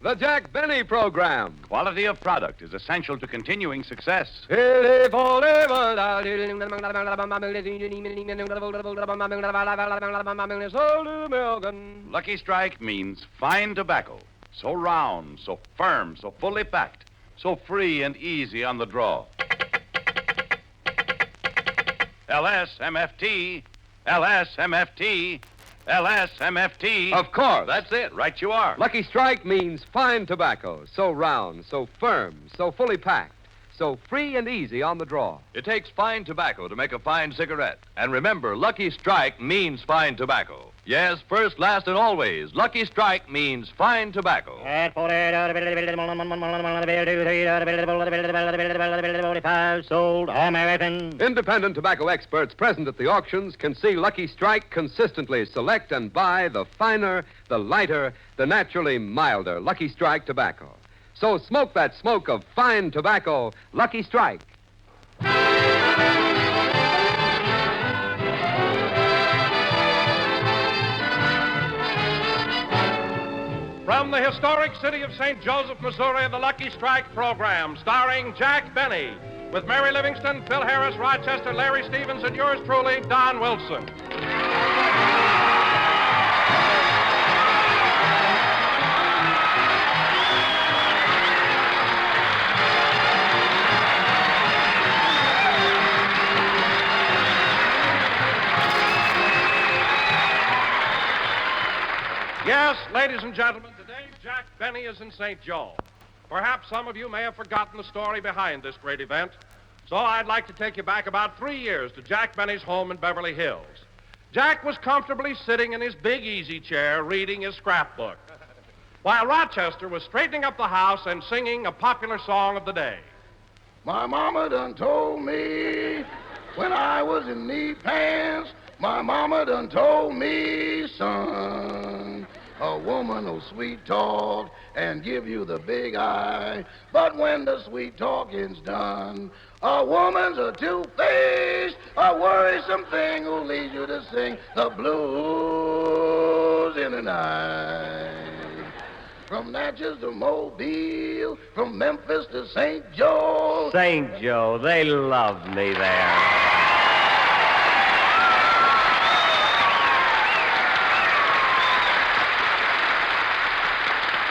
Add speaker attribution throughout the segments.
Speaker 1: The Jack Benny Program.
Speaker 2: Quality of product is essential to continuing success. Lucky Strike means fine tobacco. So round, so firm, so fully packed, so free and easy on the draw. LSMFT, LSMFT, LSMFT.
Speaker 1: Of course.
Speaker 2: That's it. Right you are.
Speaker 1: Lucky Strike means fine tobacco. So round, so firm, so fully packed, so free and easy on the draw.
Speaker 3: It takes fine tobacco to make a fine cigarette. And remember, Lucky Strike means fine tobacco. Yes, first, last, and always, Lucky Strike means fine tobacco.
Speaker 4: Sold American.
Speaker 1: Independent tobacco experts present at the auctions can see Lucky Strike consistently select and buy the finer, the lighter, the naturally milder Lucky Strike tobacco. So smoke that smoke of fine tobacco, Lucky Strike.
Speaker 5: From the historic city of St. Joseph, Missouri, the Lucky Strike program, starring Jack Benny, with Mary Livingston, Phil Harris, Rochester, Larry Stevens, and yours truly, Don Wilson. Yes, ladies and gentlemen, today Jack Benny is in St. Joe. Perhaps some of you may have forgotten the story behind this great event, so I'd like to take you back about 3 years to Jack Benny's home in Beverly Hills. Jack was comfortably sitting in his big easy chair reading his scrapbook, while Rochester was straightening up the house and singing a popular song of the day.
Speaker 6: My mama done told me when I was in knee pants, my mama done told me, son, a woman will sweet talk and give you the big eye, but when the sweet talking's done, a woman's a two-faced, a worrisome thing who leads you to sing the blues in the night. From Natchez to Mobile, from Memphis to St. Joe.
Speaker 4: St. Joe, they loved me there.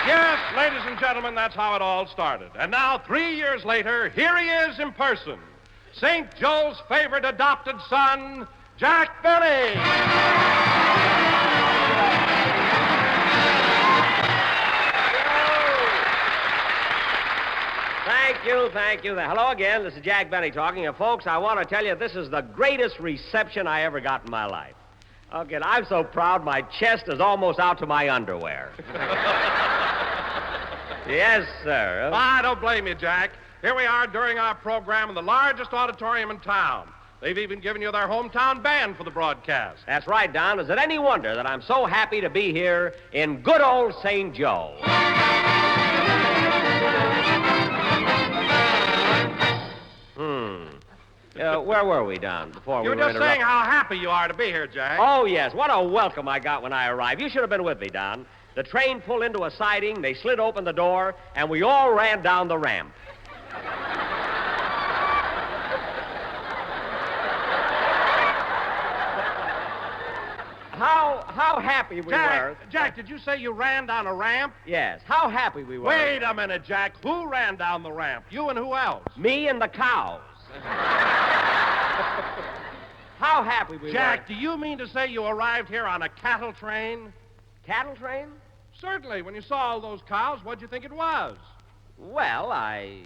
Speaker 5: Yes, ladies and gentlemen, that's how it all started. And now, 3 years later, here he is in person. St. Joe's favorite adopted son, Jack Benny.
Speaker 4: Thank you. Hello again. This is Jack Benny talking. And folks, I want to tell you this is the greatest reception I ever got in my life. Okay, I'm so proud my chest is almost out to my underwear. Yes, sir.
Speaker 5: I don't blame you, Jack. Here we are during our program in the largest auditorium in town. They've even given you their hometown band for the broadcast.
Speaker 4: That's right, Don. Is it any wonder that I'm so happy to be here in good old St. Joe? Where were we, Don, before we were
Speaker 5: just saying how happy you are to be here, Jack.
Speaker 4: Oh, yes. What a welcome I got when I arrived. You should have been with me, Don. The train pulled into a siding, they slid open the door, and we all ran down the ramp. How happy we were.
Speaker 5: Jack, did you say you ran down a ramp?
Speaker 4: Yes. How happy we were.
Speaker 5: Wait a minute, Jack. Who ran down the ramp? You and who else?
Speaker 4: Me and the cows. How happy we were.
Speaker 5: Jack, do you mean to say you arrived here on a cattle train?
Speaker 4: Cattle train?
Speaker 5: Certainly. When you saw all those cows, what'd you think it was?
Speaker 4: Well, I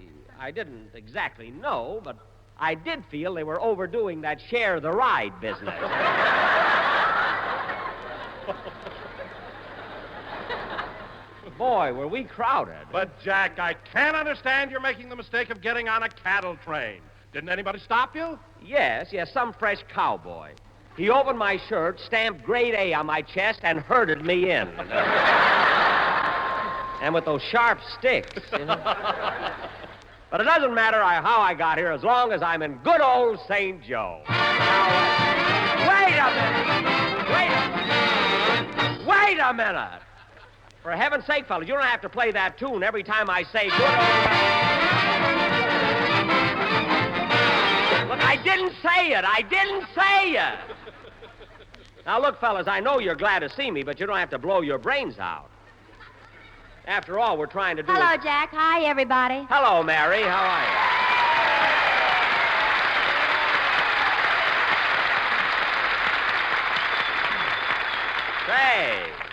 Speaker 4: didn't exactly know, but I did feel they were overdoing that share the ride business. Boy, were we crowded.
Speaker 5: But, Jack, I can't understand you're making the mistake of getting on a cattle train. Didn't anybody stop you?
Speaker 4: Yes, some fresh cowboy. He opened my shirt, stamped grade A on my chest, and herded me in. And with those sharp sticks. You know? But it doesn't matter how I got here as long as I'm in good old St. Joe. Now, wait a minute. For heaven's sake, fellas, you don't have to play that tune every time I say good old... Look, I didn't say it. I didn't say it. Now, look, fellas, I know you're glad to see me, but you don't have to blow your brains out. After all, we're trying to do...
Speaker 7: Hello, Jack. Hi, everybody.
Speaker 4: Hello, Mary. How are you?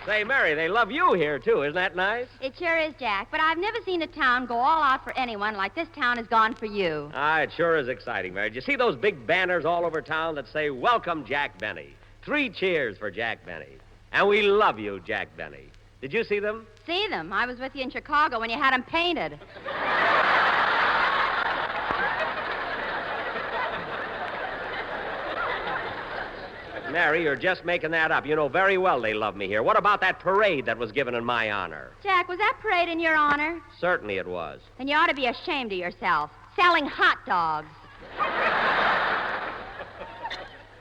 Speaker 4: Say, Mary, they love you here, too. Isn't that nice?
Speaker 7: It sure is, Jack. But I've never seen a town go all out for anyone like this town has gone for you.
Speaker 4: Ah, it sure is exciting, Mary. Did you see those big banners all over town that say, "Welcome, Jack Benny"? 3 cheers for Jack Benny. And we love you, Jack Benny. Did you see them?
Speaker 7: See them. I was with you in Chicago when you had them painted.
Speaker 4: Mary, you're just making that up. You know very well they love me here. What about that parade that was given in my honor?
Speaker 7: Jack, was that parade in your honor?
Speaker 4: Certainly it was.
Speaker 7: Then you ought to be ashamed of yourself. Selling hot dogs.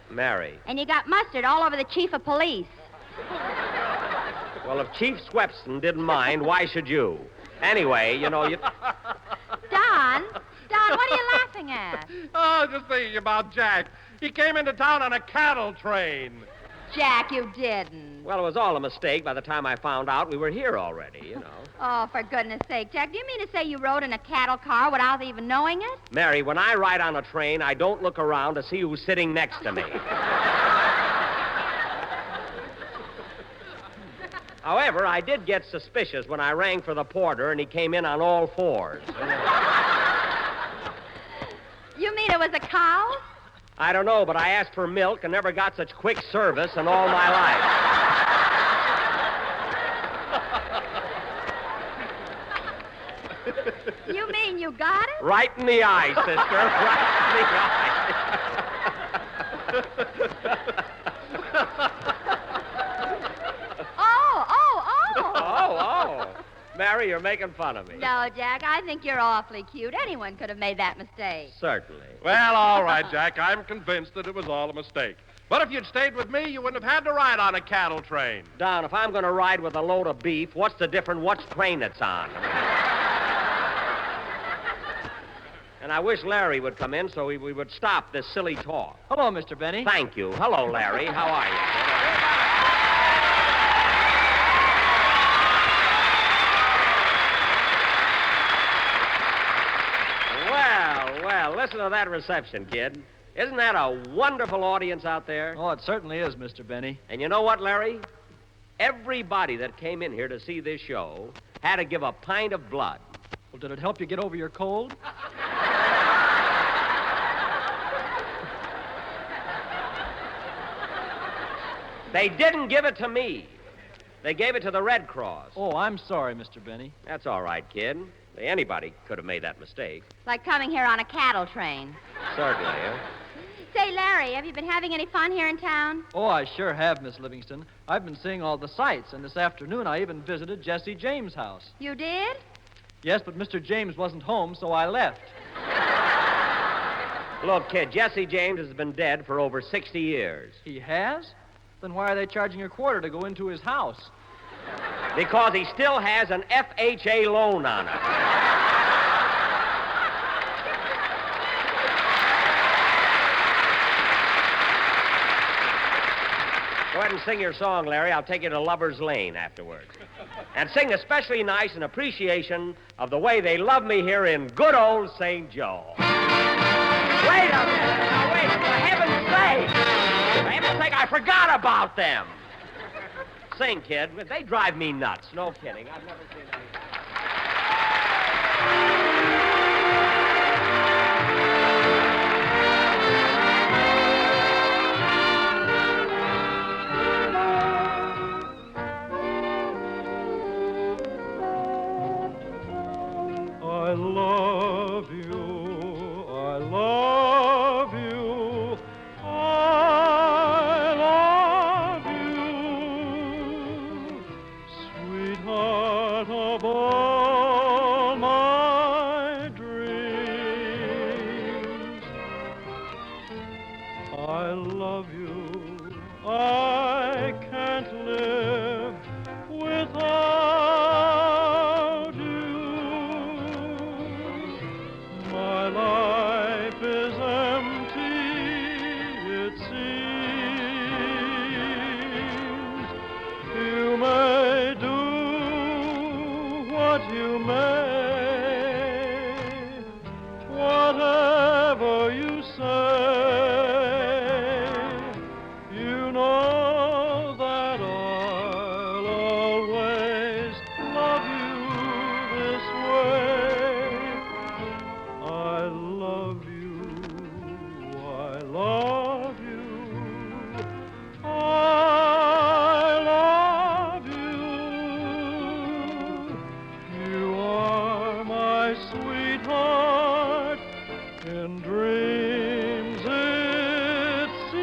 Speaker 4: Mary.
Speaker 7: And you got mustard all over the chief of police.
Speaker 4: Well, if Chief Swepson didn't mind, why should you? Anyway, you know, you...
Speaker 7: Don, what are you laughing at?
Speaker 5: Oh, just thinking about Jack. He came into town on a cattle train.
Speaker 7: Jack, you didn't.
Speaker 4: Well, it was all a mistake by the time I found out we were here already, you know.
Speaker 7: Oh, for goodness sake, Jack, do you mean to say you rode in a cattle car without even knowing it?
Speaker 4: Mary, when I ride on a train, I don't look around to see who's sitting next to me. However, I did get suspicious when I rang for the porter and he came in on all 4s.
Speaker 7: You mean it was a cow?
Speaker 4: I don't know, but I asked for milk and never got such quick service in all my life.
Speaker 7: You mean you got it?
Speaker 4: Right in the eye, sister. Right in the eye. Oh. Mary, you're making fun of me.
Speaker 7: No, Jack, I think you're awfully cute. Anyone could have made that mistake.
Speaker 4: Certainly.
Speaker 5: Well, all right, Jack. I'm convinced that it was all a mistake. But if you'd stayed with me, you wouldn't have had to ride on a cattle train.
Speaker 4: Don, if I'm going to ride with a load of beef, what's the difference what train it's on? And I wish Larry would come in so we would stop this silly talk.
Speaker 8: Hello, Mr. Benny.
Speaker 4: Thank you. Hello, Larry. How are you? Well, listen to that reception, kid. Isn't that a wonderful audience out there?
Speaker 8: Oh, it certainly is, Mr. Benny.
Speaker 4: And you know what, Larry? Everybody that came in here to see this show had to give a pint of blood.
Speaker 8: Well, did it help you get over your cold?
Speaker 4: They didn't give it to me. They gave it to the Red Cross.
Speaker 8: Oh, I'm sorry, Mr. Benny.
Speaker 4: That's all right, kid. Anybody could have made that mistake.
Speaker 7: Like coming here on a cattle train.
Speaker 4: Certainly, huh?
Speaker 7: Say, Larry, have you been having any fun here in town?
Speaker 8: Oh, I sure have, Miss Livingston. I've been seeing all the sights, and this afternoon I even visited Jesse James' house.
Speaker 7: You did?
Speaker 8: Yes, but Mr. James wasn't home, so I left.
Speaker 4: Look, kid, Jesse James has been dead for over 60 years.
Speaker 8: He has? Then why are they charging a quarter to go into his house?
Speaker 4: Because he still has an FHA loan on it. Go ahead and sing your song, Larry. I'll take you to Lover's Lane afterwards. And sing especially nice in appreciation of the way they love me here in good old St. Joe. Wait a minute. Now, wait. For heaven's sake. For heaven's sake, I forgot about them. Sing, kid. They drive me nuts. No kidding. I've never seen anything.
Speaker 9: I love you, I love you, I love you, sweetheart of all my what you may, whatever you say, you know that I'll always love you this way. I love you, I love you, I love you. You are my sweetheart, in dreams it seems,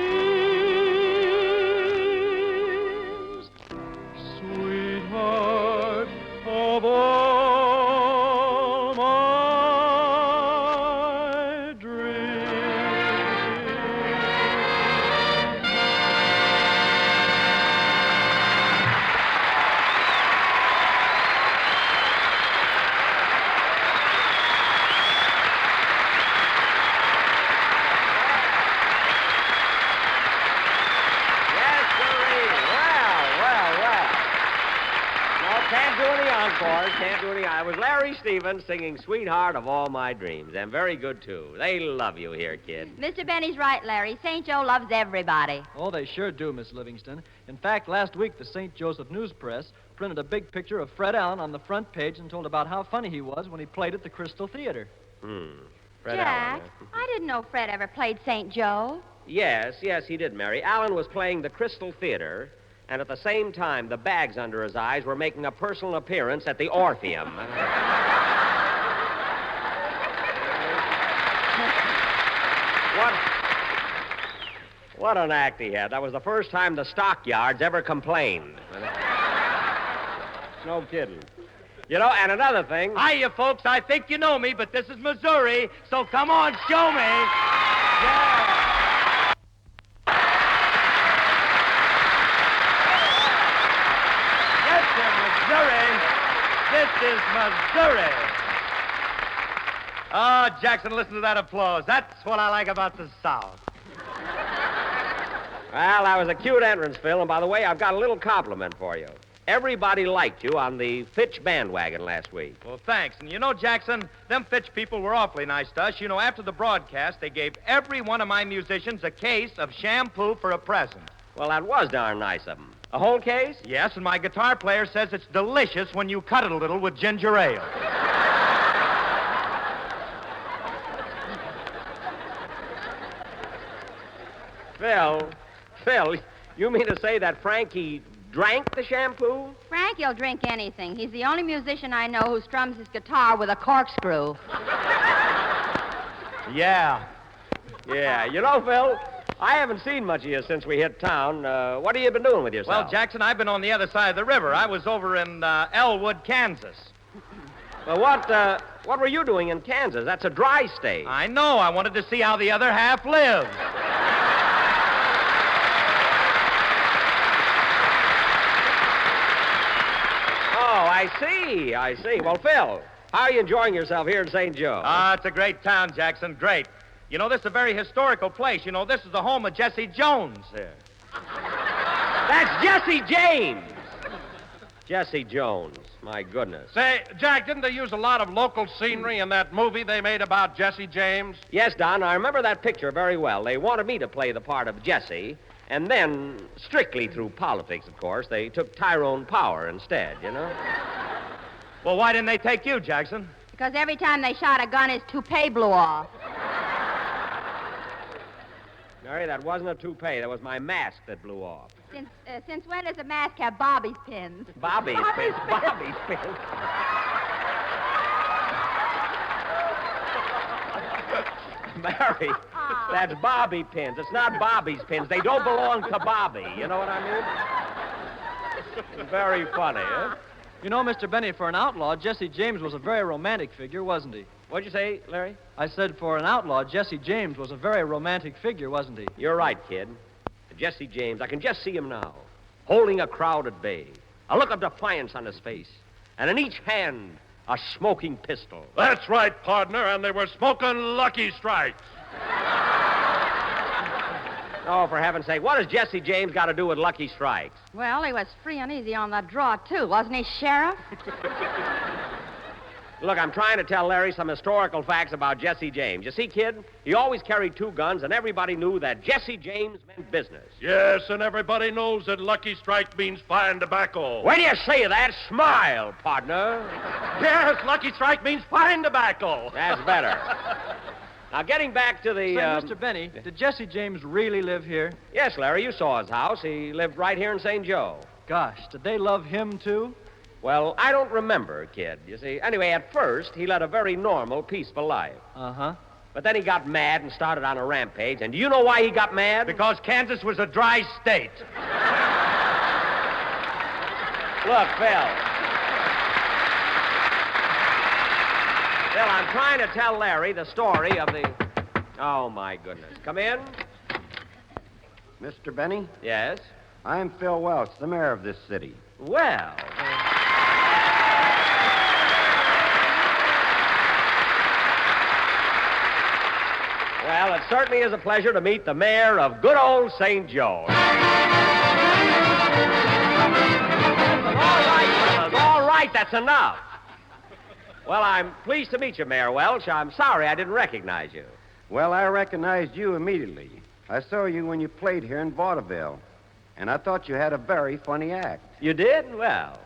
Speaker 9: sweetheart of all my dreams.
Speaker 4: Yes, sirree. Well. No, can't do any encores. Can't do any. It was Larry Stevens singing "Sweetheart of All My Dreams," and very good too. They love you here, kid.
Speaker 7: Mr. Benny's right, Larry. St. Joe loves everybody.
Speaker 8: Oh, they sure do, Miss Livingston. In fact, last week the St. Joseph News Press printed a big picture of Fred Allen on the front page and told about how funny he was when he played at the Crystal Theater.
Speaker 4: Fred
Speaker 7: Jack,
Speaker 4: Allen.
Speaker 7: I didn't know Fred ever played St. Joe.
Speaker 4: Yes, he did, Mary. Allen was playing the Crystal Theater, and at the same time, the bags under his eyes were making a personal appearance at the Orpheum. What an act he had. That was the first time the stockyards ever complained. No kidding. You know, and another thing.
Speaker 10: Hiya, folks. I think you know me, but this is Missouri, so come on, show me. Yeah. Yes, sir, Missouri. This is Missouri. Oh, Jackson, listen to that applause. That's what I like about the South.
Speaker 4: Well, that was a cute entrance, Phil, and by the way, I've got a little compliment for you. Everybody liked you on the Fitch bandwagon last week.
Speaker 10: Well, thanks. And you know, Jackson, them Fitch people were awfully nice to us. You know, after the broadcast, they gave every one of my musicians a case of shampoo for a present.
Speaker 4: Well, that was darn nice of them. A whole case?
Speaker 10: Yes, and my guitar player says it's delicious when you cut it a little with ginger ale.
Speaker 4: Phil, you mean to say that Frankie drank the shampoo?
Speaker 7: Frankie'll drink anything. He's the only musician I know who strums his guitar with a corkscrew.
Speaker 10: Yeah.
Speaker 4: Yeah, you know, Phil, I haven't seen much of you since we hit town. What have you been doing with yourself?
Speaker 10: Well, Jackson, I've been on the other side of the river. I was over in Elwood, Kansas.
Speaker 4: Well, what were you doing in Kansas? That's a dry state.
Speaker 10: I know. I wanted to see how the other half lives.
Speaker 4: Oh, I see. Well, Phil, how are you enjoying yourself here in St. Joe?
Speaker 10: It's a great town, Jackson. Great. You know, this is a very historical place. You know, this is the home of Jesse Jones here.
Speaker 4: That's Jesse James. Jesse Jones. My goodness.
Speaker 5: Say, Jack, didn't they use a lot of local scenery in that movie they made about Jesse James?
Speaker 4: Yes, Don, I remember that picture very well. They wanted me to play the part of Jesse, and then, strictly through politics, of course, they took Tyrone Power instead, you know?
Speaker 10: Well, why didn't they take you, Jackson?
Speaker 7: Because every time they shot a gun, his toupee blew off.
Speaker 4: Mary, that wasn't a toupee. That was my mask that blew off.
Speaker 7: Since when does a mask have Bobby's pins?
Speaker 4: Bobby's pins. Bobby's pins. Mary, that's Bobby pins. It's not Bobby's pins. They don't belong to Bobby. You know what I mean? Very funny, huh?
Speaker 8: You know, Mr. Benny, for an outlaw, Jesse James was a very romantic figure, wasn't he?
Speaker 4: What'd you say, Larry?
Speaker 8: I said for an outlaw, Jesse James was a very romantic figure, wasn't he?
Speaker 4: You're right, kid. Jesse James, I can just see him now, holding a crowd at bay, a look of defiance on his face, and in each hand, a smoking pistol.
Speaker 5: That's right, partner, and they were smoking Lucky Strikes.
Speaker 4: Oh, for heaven's sake, what has Jesse James got to do with Lucky Strikes?
Speaker 7: Well, he was free and easy on the draw, too, wasn't he, Sheriff?
Speaker 4: Look, I'm trying to tell Larry some historical facts about Jesse James. You see, kid, he always carried 2 guns, and everybody knew that Jesse James meant business.
Speaker 5: Yes, and everybody knows that Lucky Strike means fine tobacco.
Speaker 4: When you say that, smile, partner.
Speaker 5: Yes, Lucky Strike means fine tobacco.
Speaker 4: That's better. Now, getting back to the...
Speaker 8: Say, Mr. Benny, did Jesse James really live here?
Speaker 4: Yes, Larry, you saw his house. He lived right here in St. Joe.
Speaker 8: Gosh, did they love him, too?
Speaker 4: Well, I don't remember, kid, you see. Anyway, at first, he led a very normal, peaceful life.
Speaker 8: Uh-huh.
Speaker 4: But then he got mad and started on a rampage. And do you know why he got mad?
Speaker 10: Because Kansas was a dry state.
Speaker 4: Look, Phil. Phil, I'm trying to tell Larry the story of the... Oh, my goodness. Come in.
Speaker 11: Mr. Benny,
Speaker 4: Yes?
Speaker 11: I'm Phil Welch, the mayor of this city.
Speaker 4: Well... Well, it certainly is a pleasure to meet the mayor of good old St. Joe. All right, fellas, all right, that's enough. Well, I'm pleased to meet you, Mayor Welch. I'm sorry I didn't recognize you.
Speaker 11: Well, I recognized you immediately. I saw you when you played here in vaudeville, and I thought you had a very funny act.
Speaker 4: You did? Well.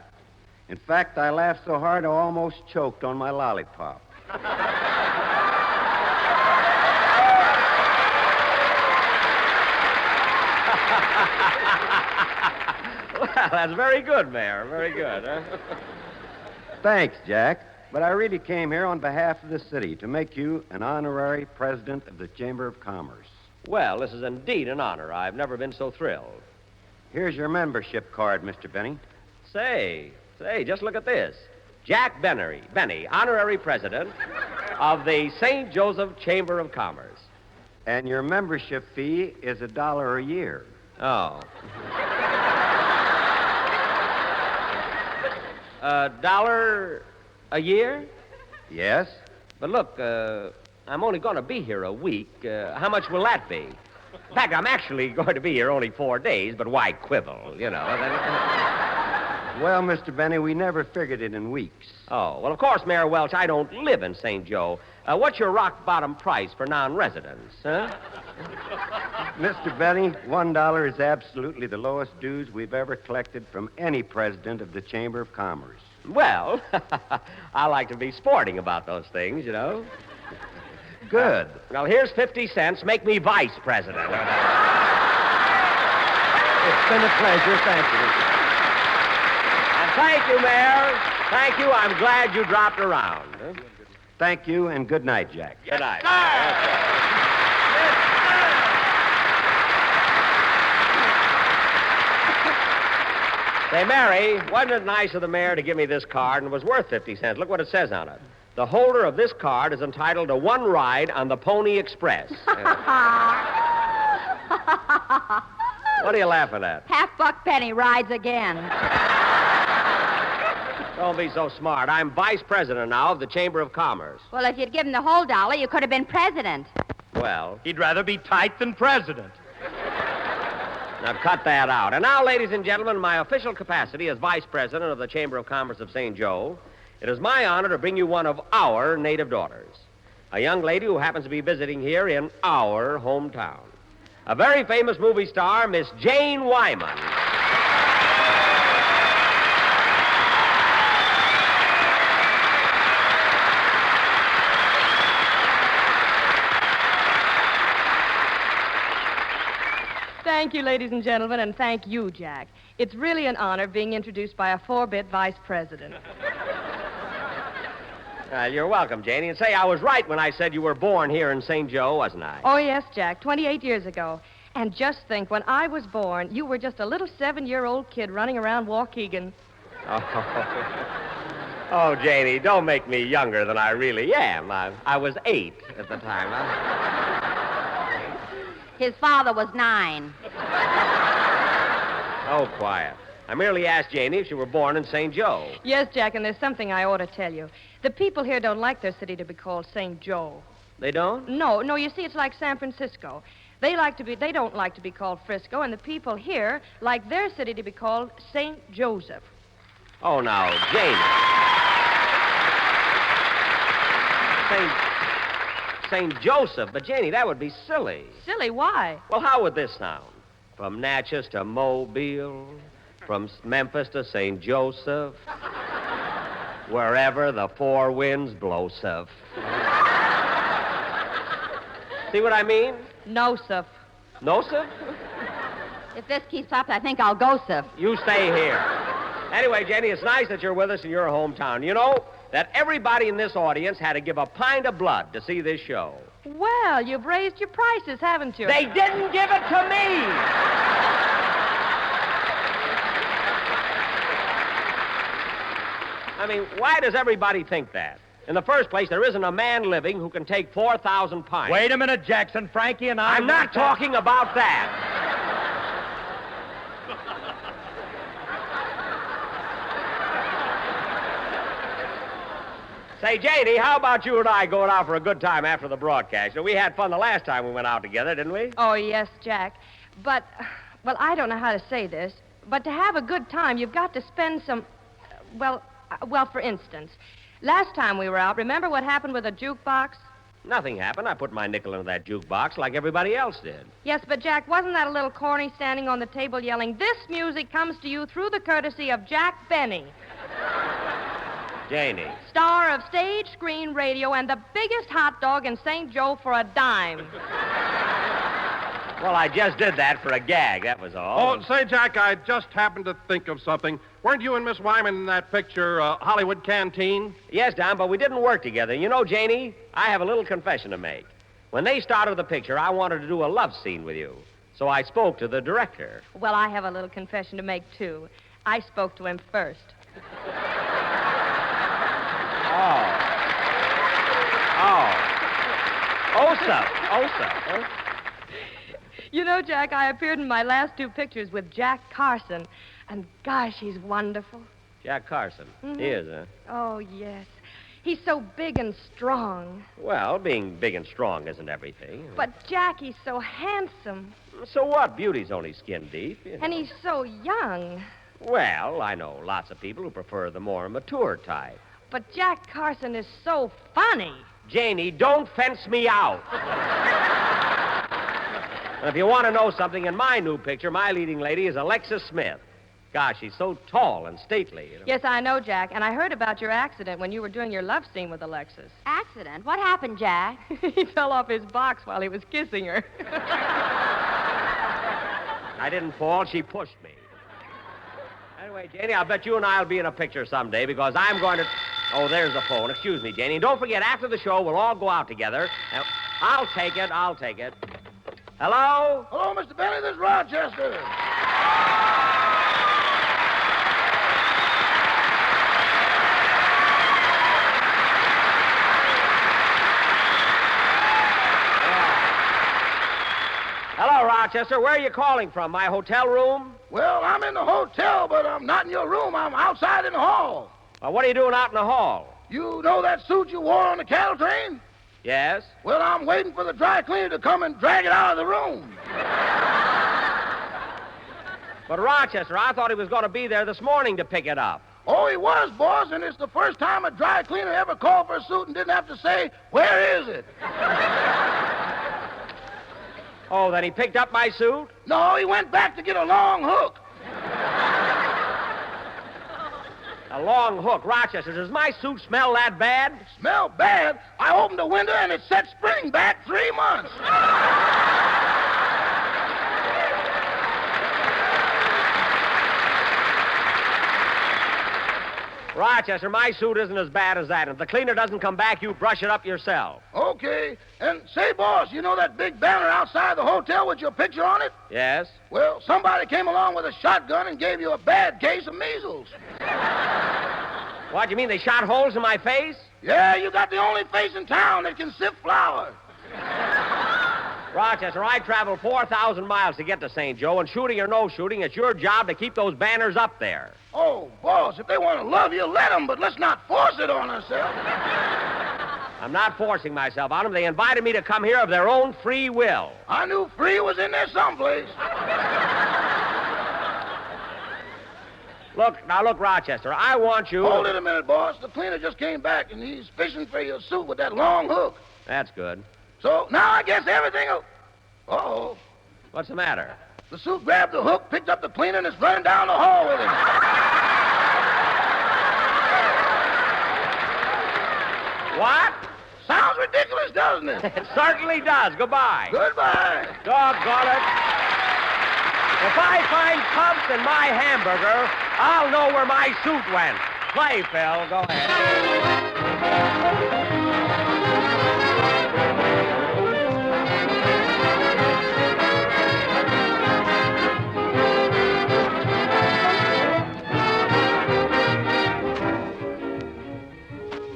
Speaker 11: In fact, I laughed so hard I almost choked on my lollipop.
Speaker 4: Well, that's very good, Mayor. Very good. Huh?
Speaker 11: Thanks, Jack. But I really came here on behalf of the city to make you an honorary president of the Chamber of Commerce.
Speaker 4: Well, this is indeed an honor. I've never been so thrilled.
Speaker 11: Here's your membership card, Mr. Benny.
Speaker 4: Say, just look at this. Jack Benny, honorary president of the St. Joseph Chamber of Commerce.
Speaker 11: And your membership fee is $1 a year.
Speaker 4: Oh. $1 a year?
Speaker 11: Yes?
Speaker 4: But look, I'm only going to be here a week. How much will that be? In fact, I'm actually going to be here only 4 days, but why quibble, you know?
Speaker 11: Well, Mr. Benny, we never figured it in weeks.
Speaker 4: Oh, well, of course, Mayor Welch, I don't live in St. Joe. What's your rock-bottom price for non-residents, huh?
Speaker 11: Mr. Benny, $1 is absolutely the lowest dues we've ever collected from any president of the Chamber of Commerce.
Speaker 4: Well, I like to be sporting about those things, you know.
Speaker 11: Good.
Speaker 4: Well, here's 50 cents. Make me vice president.
Speaker 11: It's been a pleasure. Thank you.
Speaker 4: And thank you, Mayor. Thank you. I'm glad you dropped around.
Speaker 11: Thank you, and good night, Jack.
Speaker 4: Good night. Say, Mary, wasn't it nice of the mayor to give me this card, and it was worth 50 cents? Look what it says on it. The holder of this card is entitled to one ride on the Pony Express. What are you laughing at?
Speaker 7: Half-buck penny rides again.
Speaker 4: Don't be so smart. I'm vice president now of the Chamber of Commerce.
Speaker 7: Well, if you'd given the whole dollar, you could have been president.
Speaker 4: Well,
Speaker 10: He'd rather be tight than president.
Speaker 4: now cut that out. And now, ladies and gentlemen, in my official capacity as vice president of the Chamber of Commerce of St. Joe, it is my honor to bring you one of our native daughters, a young lady who happens to be visiting here in our hometown. A very famous movie star, Miss Jane Wyman.
Speaker 12: Thank you, ladies and gentlemen, and thank you, Jack. It's really an honor being introduced by a 4-bit vice president.
Speaker 4: You're welcome, Janie. And say, I was right when I said you were born here in St. Joe, wasn't I?
Speaker 12: Oh, yes, Jack, 28 years ago. And just think, when I was born, you were just a little 7-year-old kid running around Waukegan.
Speaker 4: Oh, Janie, don't make me younger than I really am. I was 8 at the time.
Speaker 7: His father was 9.
Speaker 4: Oh, quiet. I merely asked Janie if she were born in St. Joe.
Speaker 12: Yes, Jack, and there's something I ought to tell you. The people here don't like their city to be called St. Joe.
Speaker 4: They don't?
Speaker 12: No, you see, it's like San Francisco. They don't like to be called Frisco, and the people here like their city to be called St. Joseph.
Speaker 4: Oh, now, Janie. St. Joseph. But, Janie, that would be silly.
Speaker 12: Silly, why?
Speaker 4: Well, how would this sound? From Natchez to Mobile, from Memphis to St. Joseph, wherever the four winds blow, Seth. See what I mean?
Speaker 12: No, sir.
Speaker 4: No, Seth?
Speaker 7: If this keeps up, I think I'll go, sir.
Speaker 4: You stay here. Anyway, Jenny, it's nice that you're with us in your hometown. You know that everybody in this audience had to give a pint of blood to see this show.
Speaker 12: Well, you've raised your prices, haven't you?
Speaker 4: They didn't give it to me! I mean, why does everybody think that? In the first place, there isn't a man living who can take 4,000 pints.
Speaker 10: Wait a minute, Jackson. Frankie and I...
Speaker 4: I'm not talking about that. Say, Janie, how about you and I going out for a good time after the broadcast? We had fun the last time we went out together, didn't we?
Speaker 12: Oh, yes, Jack. But, well, I don't know how to say this, but to have a good time, you've got to spend some, well, for instance, last time we were out, remember what happened with the jukebox?
Speaker 4: Nothing happened. I put my nickel into that jukebox like everybody else did.
Speaker 12: Yes, but, Jack, wasn't that a little corny standing on the table yelling, "This music comes to you through the courtesy of Jack Benny,
Speaker 4: Janie.
Speaker 12: star of stage, screen, radio, and the biggest hot dog in St. Joe for a dime."
Speaker 4: Well, I just did that for a gag, that was all.
Speaker 5: Oh, say, Jack, I just happened to think of something. Weren't you and Miss Wyman in that picture, Hollywood Canteen?
Speaker 4: Yes, Don, but we didn't work together. You know, Janie, I have a little confession to make. When they started the picture, I wanted to do a love scene with you. So I spoke to the director.
Speaker 12: Well, I have a little confession to make, too. I spoke to him first. Osa. You know, Jack, I appeared in my last two pictures with Jack Carson, and gosh, he's wonderful.
Speaker 4: Jack Carson. He is, huh?
Speaker 12: Oh, yes. He's so big and strong.
Speaker 4: Well, being big and strong isn't everything.
Speaker 12: But, Jack, he's so handsome.
Speaker 4: So what? Beauty's only skin deep. You know.
Speaker 12: And he's so young.
Speaker 4: Well, I know lots of people who prefer the more mature type.
Speaker 12: But Jack Carson is so funny.
Speaker 4: Janie, don't fence me out. And if you want to know something, in my new picture, my leading lady is Alexis Smith. Gosh, she's so tall and stately. You know?
Speaker 12: Yes, I know, Jack, and I heard about your accident when you were doing your love scene with Alexis.
Speaker 7: Accident? What happened, Jack?
Speaker 12: He fell off his box while he was kissing her.
Speaker 4: I didn't fall. She pushed me. Anyway, Janie, I'll bet you and I'll be in a picture someday because I'm going to... Oh, there's the phone. Excuse me, Janie. Don't forget, after the show, we'll all go out together. I'll take it. Hello?
Speaker 6: Hello, Mr. Benny. This is Rochester.
Speaker 4: Hello, Rochester. Where are you calling from? My hotel room?
Speaker 6: Well, I'm in the hotel, but I'm not in your room. I'm outside in the hall.
Speaker 4: What are you doing out in the hall?
Speaker 6: You know that suit you wore on the cattle train?
Speaker 4: Yes?
Speaker 6: Well, I'm waiting for the dry cleaner to come and drag it out of the room.
Speaker 4: But, Rochester, I thought he was going to be there this morning to pick it up.
Speaker 6: Oh, he was, boss, and it's the first time a dry cleaner ever called for a suit and didn't have to say, "Where is it?"
Speaker 4: Oh, then he picked up my suit?
Speaker 6: No, he went back to get a long hook.
Speaker 4: A long hook. Rochester, does my suit smell that bad?
Speaker 6: Smell bad? I opened the window and it set spring back 3 months.
Speaker 4: Rochester, my suit isn't as bad as that. If the cleaner doesn't come back, you brush it up yourself.
Speaker 6: Okay. And say, boss, you know that big banner outside the hotel with your picture on it?
Speaker 4: Yes?
Speaker 6: Well, somebody came along with a shotgun and gave you a bad case of measles.
Speaker 4: What, you mean they shot holes in my face?
Speaker 6: Yeah, you got the only face in town that can sift flour.
Speaker 4: Rochester, I traveled 4,000 miles to get to St. Joe, and shooting or no shooting, it's your job to keep those banners up there.
Speaker 6: Oh, boss, if they want to love you, let them, but let's not force it on ourselves.
Speaker 4: I'm not forcing myself on them. They invited me to come here of their own free will.
Speaker 6: I knew free was in there someplace.
Speaker 4: Look, Rochester, I want you...
Speaker 6: Hold it a minute, boss. The cleaner just came back, and he's fishing for your suit with that long hook.
Speaker 4: That's good.
Speaker 6: So now I guess everything will... Uh-oh.
Speaker 4: What's the matter?
Speaker 6: The suit grabbed the hook, picked up the cleaner, and is running down the hall with him.
Speaker 4: What?
Speaker 6: Sounds ridiculous, doesn't it?
Speaker 4: It certainly does. Goodbye.
Speaker 6: Goodbye.
Speaker 4: Doggone it. If I find pumps in my hamburger, I'll know where my suit went. Play, Phil. Go ahead.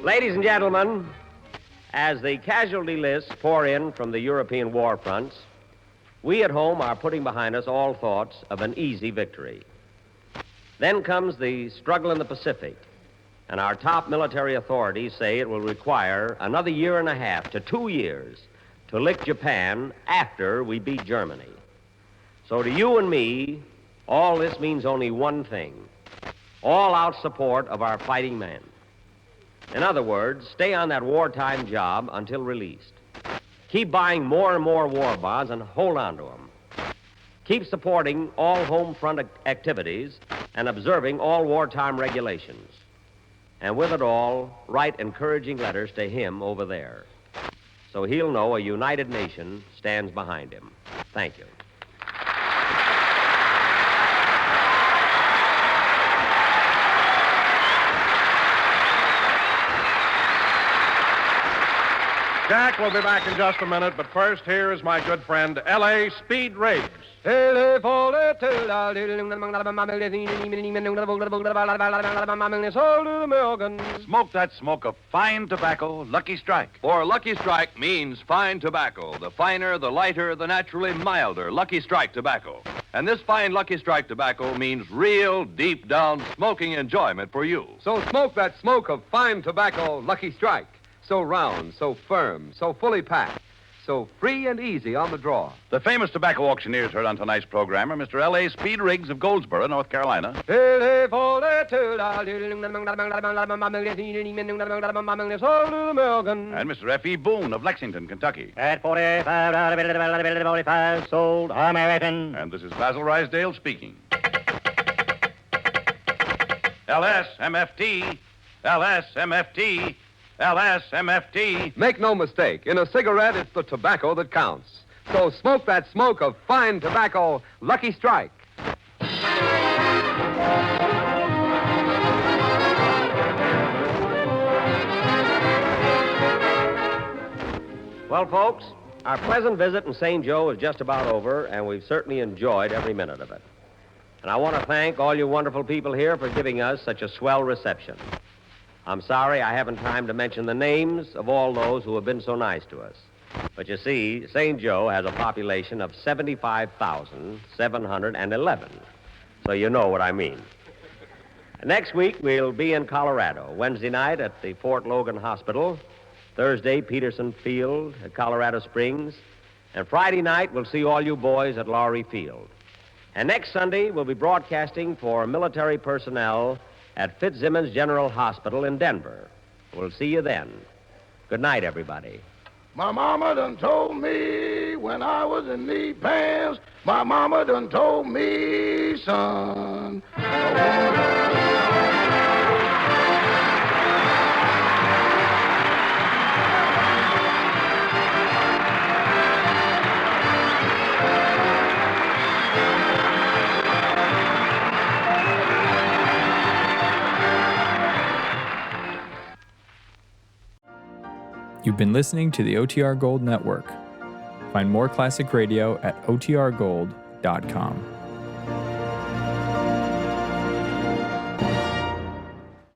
Speaker 4: Ladies and gentlemen, as the casualty lists pour in from the European war fronts, we at home are putting behind us all thoughts of an easy victory. Then comes the struggle in the Pacific, and our top military authorities say it will require another 1.5 to 2 years to lick Japan after we beat Germany. So to you and me, all this means only one thing: all-out support of our fighting men. In other words, stay on that wartime job until released. Keep buying more and more war bonds and hold on to them. Keep supporting all home front activities and observing all wartime regulations. And with it all, write encouraging letters to him over there, so he'll know a united nation stands behind him. Thank you.
Speaker 5: Jack will be back in just a minute, but first, here is my good friend, L.A. Speed Riggs.
Speaker 2: Smoke that smoke of fine tobacco, Lucky Strike.
Speaker 3: For Lucky Strike means fine tobacco, the finer, the lighter, the naturally milder Lucky Strike tobacco. And this fine Lucky Strike tobacco means real, deep-down smoking enjoyment for you.
Speaker 1: So smoke that smoke of fine tobacco, Lucky Strike. So round, so firm, so fully packed, so free and easy on the draw.
Speaker 2: The famous tobacco auctioneers heard on tonight's program are Mr. L.A. Speed Riggs of Goldsboro, North Carolina.
Speaker 9: And
Speaker 2: Mr. F.E. Boone of Lexington, Kentucky.
Speaker 13: At 45, sold American.
Speaker 2: And this is Basil Rysdale speaking. LSMFT, LSMFT, LSMFT.
Speaker 1: Make no mistake, in a cigarette, it's the tobacco that counts. So smoke that smoke of fine tobacco, Lucky Strike.
Speaker 4: Well, folks, our pleasant visit in St. Joe is just about over, and we've certainly enjoyed every minute of it. And I want to thank all you wonderful people here for giving us such a swell reception. I'm sorry I haven't time to mention the names of all those who have been so nice to us. But you see, St. Joe has a population of 75,711. So you know what I mean. Next week, we'll be in Colorado. Wednesday night at the Fort Logan Hospital. Thursday, Peterson Field at Colorado Springs. And Friday night, we'll see all you boys at Laurie Field. And next Sunday, we'll be broadcasting for military personnel at Fitzsimmons General Hospital in Denver. We'll see you then. Good night, everybody.
Speaker 6: My mama done told me when I was in knee pants. My mama done told me, son.
Speaker 14: You've been listening to the OTR Gold Network. Find more classic radio at otrgold.com.